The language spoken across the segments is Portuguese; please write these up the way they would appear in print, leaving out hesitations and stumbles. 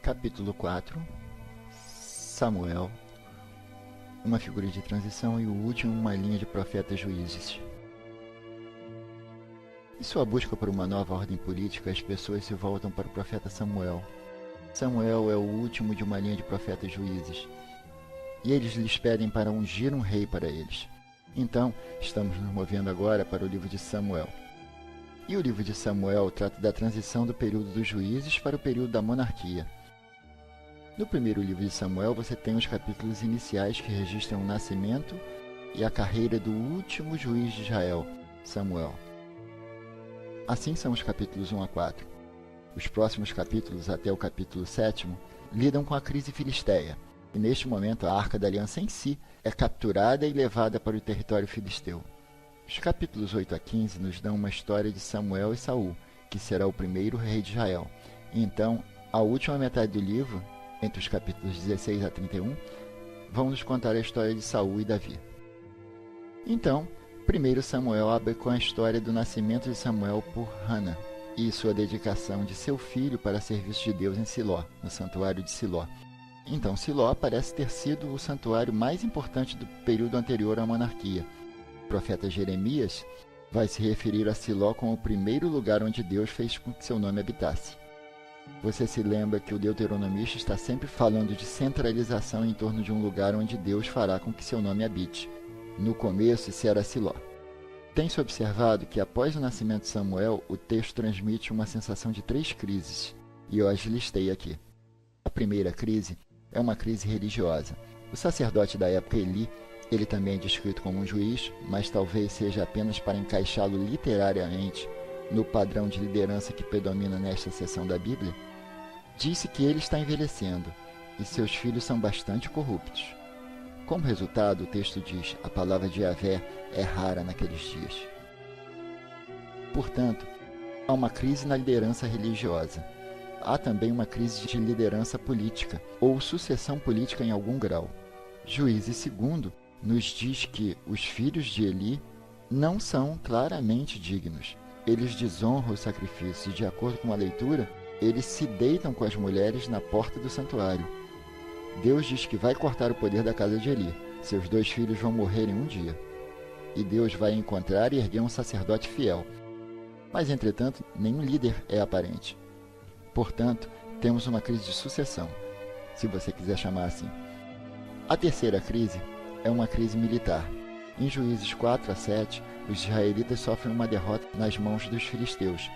Capítulo 4. Samuel, uma figura de transição, e o último, uma linha de profetas juízes. Em sua busca por uma nova ordem política, as pessoas se voltam para o profeta Samuel. Samuel é o último de uma linha de profetas juízes, e eles lhes pedem para ungir um rei para eles. Então, estamos nos movendo agora para o livro de Samuel. E o livro de Samuel trata da transição do período dos juízes para o período da monarquia. No primeiro livro de Samuel, você tem os capítulos iniciais que registram o nascimento e a carreira do último juiz de Israel, Samuel. Assim são os capítulos 1 a 4. Os próximos capítulos, até o capítulo 7, lidam com a crise filisteia, e neste momento a Arca da Aliança em si é capturada e levada para o território filisteu. Os capítulos 8 a 15 nos dão uma história de Samuel e Saul, que será o primeiro rei de Israel. E então, a última metade do livro, entre os capítulos 16 a 31, vão nos contar a história de Saul e Davi. Então, primeiro Samuel abre com a história do nascimento de Samuel por Hana e sua dedicação de seu filho para serviço de Deus em Siló, no santuário de Siló. Então, Siló parece ter sido o santuário mais importante do período anterior à monarquia. O profeta Jeremias vai se referir a Siló como o primeiro lugar onde Deus fez com que seu nome habitasse. Você se lembra que o deuteronomista está sempre falando de centralização em torno de um lugar onde Deus fará com que seu nome habite. No começo, isso era Siló. Tem-se observado que após o nascimento de Samuel, o texto transmite uma sensação de 3 crises, e eu as listei aqui. A primeira crise é uma crise religiosa. O sacerdote da época, Eli, ele também é descrito como um juiz, mas talvez seja apenas para encaixá-lo literariamente no padrão de liderança que predomina nesta seção da Bíblia, disse que ele está envelhecendo e seus filhos são bastante corruptos. Como resultado, o texto diz: a palavra de Yahvé é rara naqueles dias. Portanto, há uma crise na liderança religiosa. Há também uma crise de liderança política, ou sucessão política em algum grau. Juízes 2 nos diz que os filhos de Eli não são claramente dignos. Eles desonram o sacrifício e, de acordo com a leitura, eles se deitam com as mulheres na porta do santuário. Deus diz que vai cortar o poder da casa de Eli. Seus 2 filhos vão morrer em um dia. E Deus vai encontrar e erguer um sacerdote fiel. Mas, entretanto, nenhum líder é aparente. Portanto, temos uma crise de sucessão, se você quiser chamar assim. A terceira crise é uma crise militar. Em Juízes 4 a 7, os israelitas sofrem uma derrota nas mãos dos filisteus.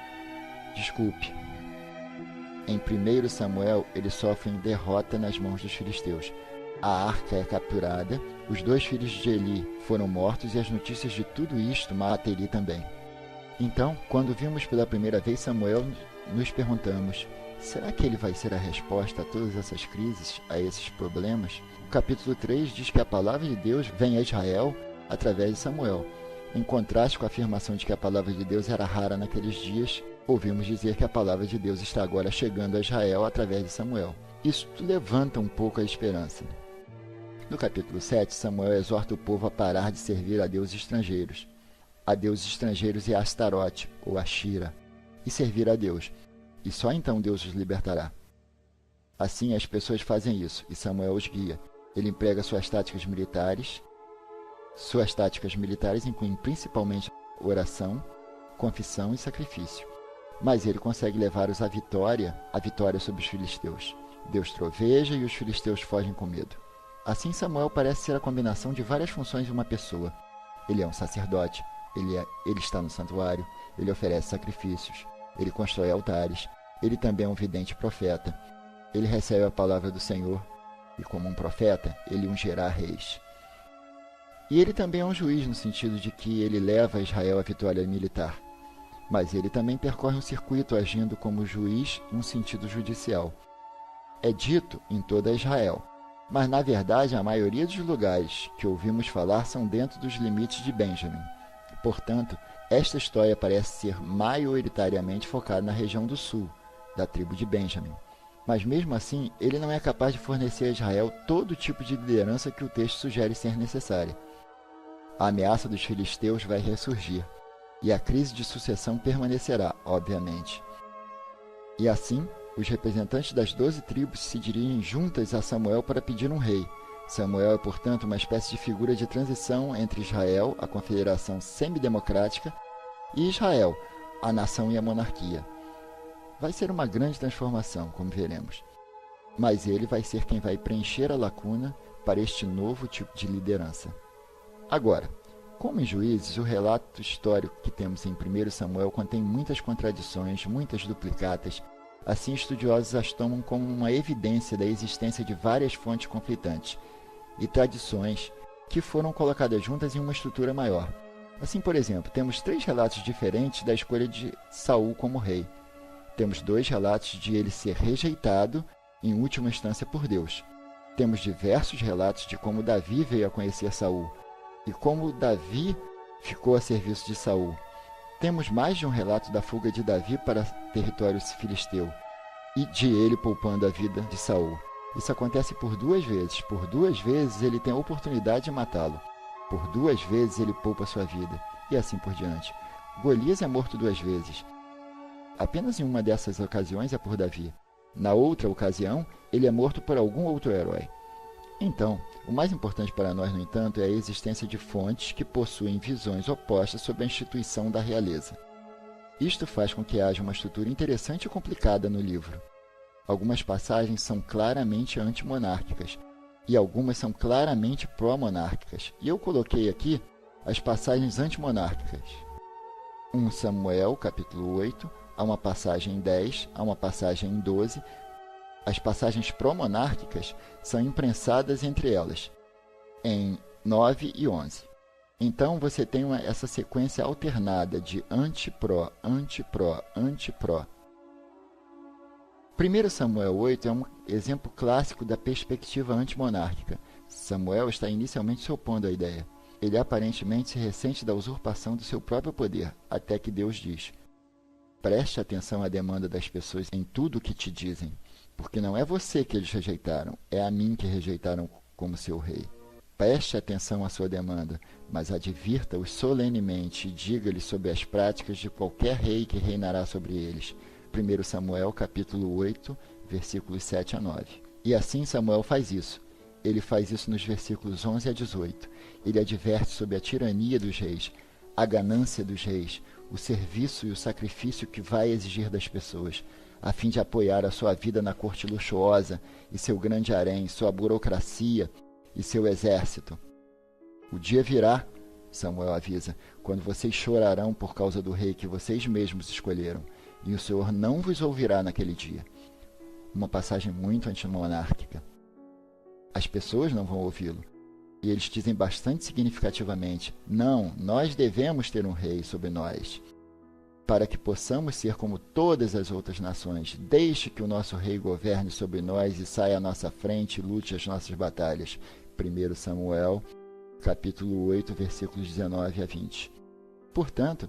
Em 1 Samuel, eles sofrem derrota nas mãos dos filisteus. A arca é capturada, os 2 filhos de Eli foram mortos e as notícias de tudo isto matam Eli também. Então, quando vimos pela primeira vez Samuel, nos perguntamos: será que ele vai ser a resposta a todas essas crises, a esses problemas? O capítulo 3 diz que a palavra de Deus vem a Israel através de Samuel. Em contraste com a afirmação de que a palavra de Deus era rara naqueles dias, ouvimos dizer que a palavra de Deus está agora chegando a Israel através de Samuel. Isso levanta um pouco a esperança. No capítulo 7, Samuel exorta o povo a parar de servir a deuses estrangeiros. A deuses estrangeiros e a Astarote, ou Ashira, e servir a Deus, e só então Deus os libertará. Assim as pessoas fazem isso, e Samuel os guia. Ele emprega suas táticas militares. Suas táticas militares incluem principalmente oração, confissão e sacrifício. Mas ele consegue levar-os à vitória sobre os filisteus. Deus troveja e os filisteus fogem com medo. Assim, Samuel parece ser a combinação de várias funções de uma pessoa. Ele é um sacerdote, ele está no santuário, ele oferece sacrifícios, ele constrói altares, ele também é um vidente profeta, ele recebe a palavra do Senhor e, como um profeta, ele ungirá reis. E ele também é um juiz no sentido de que ele leva a Israel à vitória militar. Mas ele também percorre um circuito agindo como juiz em um sentido judicial. É dito em toda Israel, mas na verdade a maioria dos lugares que ouvimos falar são dentro dos limites de Benjamim. Portanto, esta história parece ser maioritariamente focada na região do sul, da tribo de Benjamim. Mas mesmo assim, ele não é capaz de fornecer a Israel todo tipo de liderança que o texto sugere ser necessária. A ameaça dos filisteus vai ressurgir, e a crise de sucessão permanecerá, obviamente. E assim, Os representantes das 12 tribos se dirigem juntas a Samuel para pedir um rei. Samuel é, portanto, uma espécie de figura de transição entre Israel, a confederação semidemocrática, e Israel, a nação e a monarquia. Vai ser uma grande transformação, como veremos. Mas ele vai ser quem vai preencher a lacuna para este novo tipo de liderança. Agora, como em Juízes, o relato histórico que temos em 1 Samuel contém muitas contradições, muitas duplicatas. Assim, estudiosos as tomam como uma evidência da existência de várias fontes conflitantes e tradições que foram colocadas juntas em uma estrutura maior. Assim, por exemplo, temos 3 relatos diferentes da escolha de Saul como rei. Temos 2 relatos de ele ser rejeitado, em última instância, por Deus. Temos diversos relatos de como Davi veio a conhecer Saul e como Davi ficou a serviço de Saul. Temos mais de um relato da fuga de Davi para território filisteu e de ele poupando a vida de Saul. Isso acontece por 2 vezes. Por 2 vezes ele tem a oportunidade de matá-lo. Por 2 vezes ele poupa sua vida. E assim por diante. Golias é morto 2 vezes. Apenas em uma dessas ocasiões é por Davi. Na outra ocasião, ele é morto por algum outro herói. Então, o mais importante para nós, no entanto, é a existência de fontes que possuem visões opostas sobre a instituição da realeza. Isto faz com que haja uma estrutura interessante e complicada no livro. Algumas passagens são claramente antimonárquicas e algumas são claramente pró-monárquicas. E eu coloquei aqui as passagens antimonárquicas. 1 Samuel, capítulo 8, há uma passagem em 10, há uma passagem em 12. As passagens pró-monárquicas são imprensadas entre elas, em 9 e 11. Então, você tem essa sequência alternada de anti-pró, anti-pró, anti-pró. 1 Samuel 8 é um exemplo clássico da perspectiva antimonárquica. Samuel está inicialmente se opondo à ideia. Ele aparentemente se ressente da usurpação do seu próprio poder, até que Deus diz: preste atenção à demanda das pessoas em tudo o que te dizem, porque não é você que eles rejeitaram, é a mim que rejeitaram como seu rei. Preste atenção à sua demanda, mas advirta-os solenemente e diga-lhes sobre as práticas de qualquer rei que reinará sobre eles. 1 Samuel, capítulo 8, versículos 7 a 9. E assim Samuel faz isso. Ele faz isso nos versículos 11 a 18. Ele adverte sobre a tirania dos reis, a ganância dos reis, o serviço e o sacrifício que vai exigir das pessoas, a fim de apoiar a sua vida na corte luxuosa e seu grande harém, sua burocracia e seu exército. O dia virá, Samuel avisa, quando vocês chorarão por causa do rei que vocês mesmos escolheram, e o Senhor não vos ouvirá naquele dia. Uma passagem muito antimonárquica. As pessoas não vão ouvi-lo. E eles dizem bastante significativamente: não, nós devemos ter um rei sobre nós, para que possamos ser como todas as outras nações. Deixe que o nosso rei governe sobre nós e saia à nossa frente e lute as nossas batalhas. 1 Samuel, capítulo 8, versículos 19 a 20. Portanto,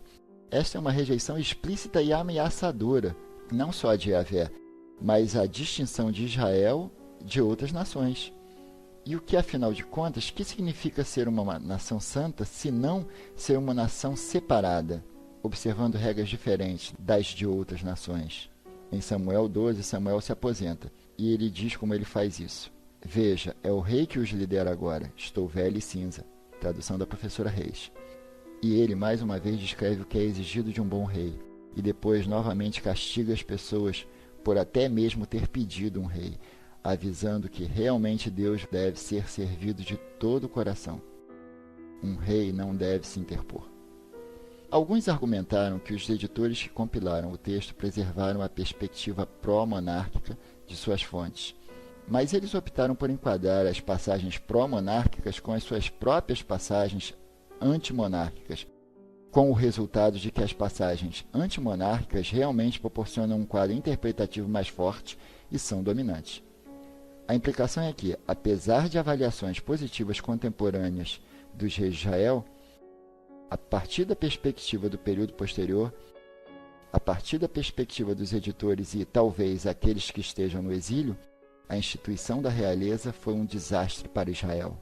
esta é uma rejeição explícita e ameaçadora, não só de Yahvé, mas a distinção de Israel de outras nações. E o que, afinal de contas, que significa ser uma nação santa, se não ser uma nação separada, observando regras diferentes das de outras nações? Em Samuel 12, Samuel se aposenta, e ele diz como ele faz isso. Veja, é o rei que os lidera agora, estou velho e cinza. Tradução da professora Reis. E ele, mais uma vez, descreve o que é exigido de um bom rei, e depois novamente castiga as pessoas por até mesmo ter pedido um rei, avisando que realmente Deus deve ser servido de todo o coração. Um rei não deve se interpor. Alguns argumentaram que os editores que compilaram o texto preservaram a perspectiva pró-monárquica de suas fontes, mas eles optaram por enquadrar as passagens pró-monárquicas com as suas próprias passagens antimonárquicas, com o resultado de que as passagens antimonárquicas realmente proporcionam um quadro interpretativo mais forte e são dominantes. A implicação é que, apesar de avaliações positivas contemporâneas dos reis de Israel, a partir da perspectiva do período posterior, a partir da perspectiva dos editores e talvez aqueles que estejam no exílio, a instituição da realeza foi um desastre para Israel.